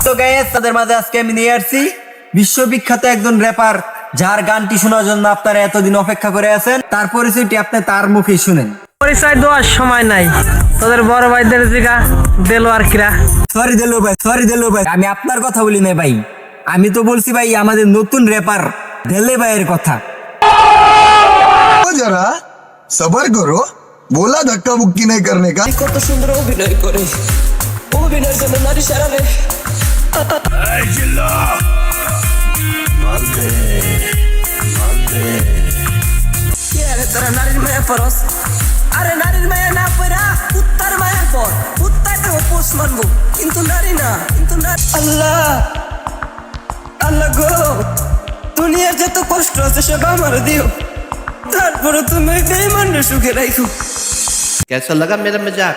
তো গাইস, তাদের মাঝে আজকে আমি নিয়ে আসছি বিশ্ববিখ্যাত একজন র্যাপার, যার গানটি শোনার জন্য আপনারা এতদিন অপেক্ষা করে আছেন। তার পরিচয়টি আপনি তার মুখেই শুনেন। পরিচয় দেওয়ার সময় নাই, তোদের বড় ভাইদের জিগা দেলোয়ার কিরা। সরি দেলো ভাই, আমি আপনার কথা বলি না ভাই, আমি তো বলছি ভাই আমাদের নতুন র্যাপার দেলে ভাইয়ের কথা। जरा सबर करो, बोला धक्का मुक्की नहीं करने का। কত সুন্দর অভিনয় করে, অভিনয়ের জন্য নারী সারাবে। তোরা নারীর মায়া পরস, আরে নারীর মায়া না পড়া কুত্তার মায়া পর। কুত্তাটা পোষ মানবো, কিন্তু নারী না, কিন্তু আল্লাহ আল্লাহ গো, দুনিয়ার যত কষ্ট আছে সব আমার দিও, তারপরে তুমি বেঈমানরে সুখে রাখো। कैसा लगा मेरा मजाक?